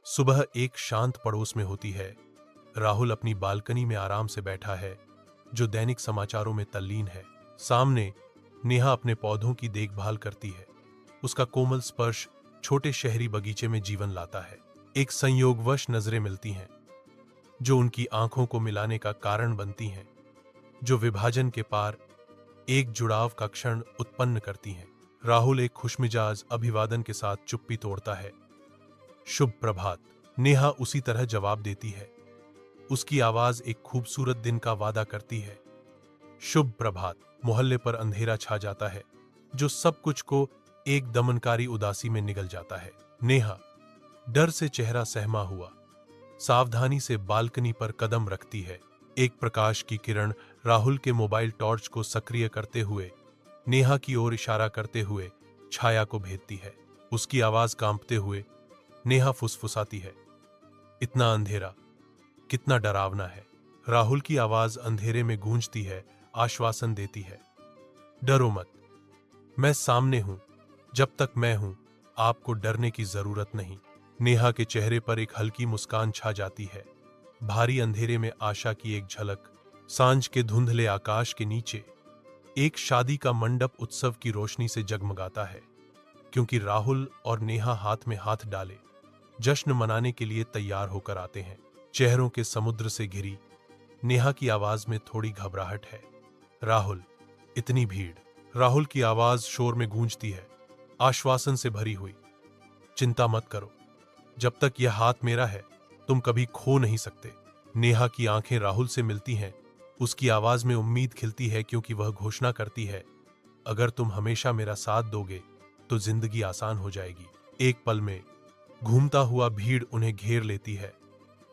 सुबह एक शांत पड़ोस में होती है। राहुल अपनी बालकनी में आराम से बैठा है, जो दैनिक समाचारों में तल्लीन है। सामने नेहा अपने पौधों की देखभाल करती है। उसका कोमल स्पर्श छोटे शहरी बगीचे में जीवन लाता है। एक संयोगवश नजरें मिलती हैं, जो उनकी आंखों को मिलाने का कारण बनती हैं, जो विभाजन के पार एक जुड़ाव का क्षण उत्पन्न करती हैं। राहुल एक खुशमिजाज अभिवादन के साथ चुप्पी तोड़ता है। शुभ प्रभात। नेहा उसी तरह जवाब देती है। उसकी आवाज एक खूबसूरत दिन का वादा करती है। शुभ प्रभात। मोहल्ले पर अंधेरा छा जाता है, जो सब कुछ को एक दमनकारी उदासी में निगल जाता है। नेहा डर से चेहरा सहमा हुआ सावधानी से बालकनी पर कदम रखती है। एक प्रकाश की किरण राहुल के मोबाइल टॉर्च को सक्रिय करते हुए नेहा की ओर इशारा करते हुए छाया को भेजती है। उसकी आवाज कांपते हुए नेहा फुसफुसाती है, इतना अंधेरा, कितना डरावना है। राहुल की आवाज अंधेरे में गूंजती है, आश्वासन देती है, डरो मत, मैं सामने हूं। जब तक मैं हूं, आपको डरने की जरूरत नहीं। नेहा के चेहरे पर एक हल्की मुस्कान छा जाती है। भारी अंधेरे में आशा की एक झलक। सांझ के धुंधले आकाश के नीचे एक शादी का मंडप उत्सव की रोशनी से जगमगाता है, क्योंकि राहुल और नेहा हाथ में हाथ डाले जश्न मनाने के लिए तैयार होकर आते हैं। चेहरों के समुद्र से घिरी नेहा की आवाज में थोड़ी घबराहट है। राहुल, इतनी भीड़। राहुल की आवाज शोर में गूंजती है, आश्वासन से भरी हुई, चिंता मत करो, जब तक यह हाथ मेरा है तुम कभी खो नहीं सकते। नेहा की आंखें राहुल से मिलती हैं। उसकी आवाज में उम्मीद खिलती है, क्योंकि वह घोषणा करती है, अगर तुम हमेशा मेरा साथ दोगे तो जिंदगी आसान हो जाएगी। एक पल में घूमता हुआ भीड़ उन्हें घेर लेती है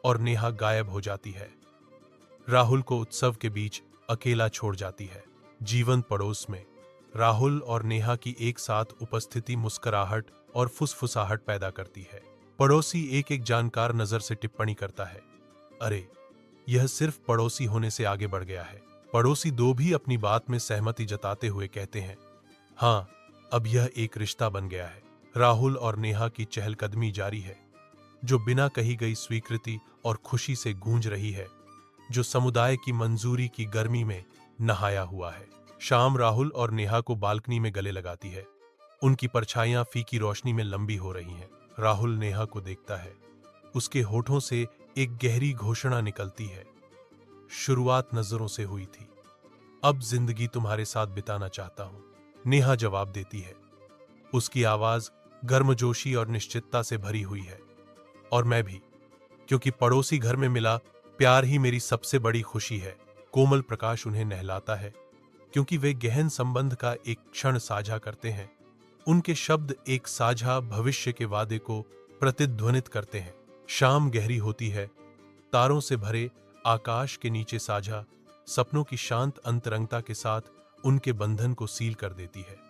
और नेहा गायब हो जाती है। राहुल को उत्सव के बीच अकेला छोड़ जाती है। जीवंत पड़ोस में राहुल और नेहा की एक साथ उपस्थिति मुस्कुराहट और फुसफुसाहट पैदा करती है। पड़ोसी एक एक जानकार नजर से टिप्पणी करता है, अरे यह सिर्फ पड़ोसी होने से आगे बढ़ गया है। पड़ोसी दो भी अपनी बात में सहमति जताते हुए कहते हैं, हाँ, अब यह एक रिश्ता बन गया है। राहुल और नेहा की चहलकदमी जारी है, जो बिना कही गई स्वीकृति और खुशी से गूंज रही है, जो समुदाय की मंजूरी की गर्मी में नहाया हुआ है। शाम राहुल और नेहा को बालकनी में गले लगाती है। उनकी परछाइयां फीकी रोशनी में लंबी हो रही हैं। राहुल नेहा को देखता है। उसके होठों से एक गहरी घोषणा निकलती है, शुरुआत नजरों से हुई थी, अब जिंदगी तुम्हारे साथ बिताना चाहता हूं। नेहा जवाब देती है। उसकी आवाज गर्मजोशी और निश्चितता से भरी हुई है। और मैं भी, क्योंकि पड़ोसी घर में मिला प्यार ही मेरी सबसे बड़ी खुशी है। कोमल प्रकाश उन्हें नहलाता है, क्योंकि वे गहन संबंध का एक क्षण साझा करते हैं। उनके शब्द एक साझा भविष्य के वादे को प्रतिध्वनित करते हैं। शाम गहरी होती है। तारों से भरे आकाश के नीचे साझा सपनों की शांत अंतरंगता के साथ उनके बंधन को सील कर देती है।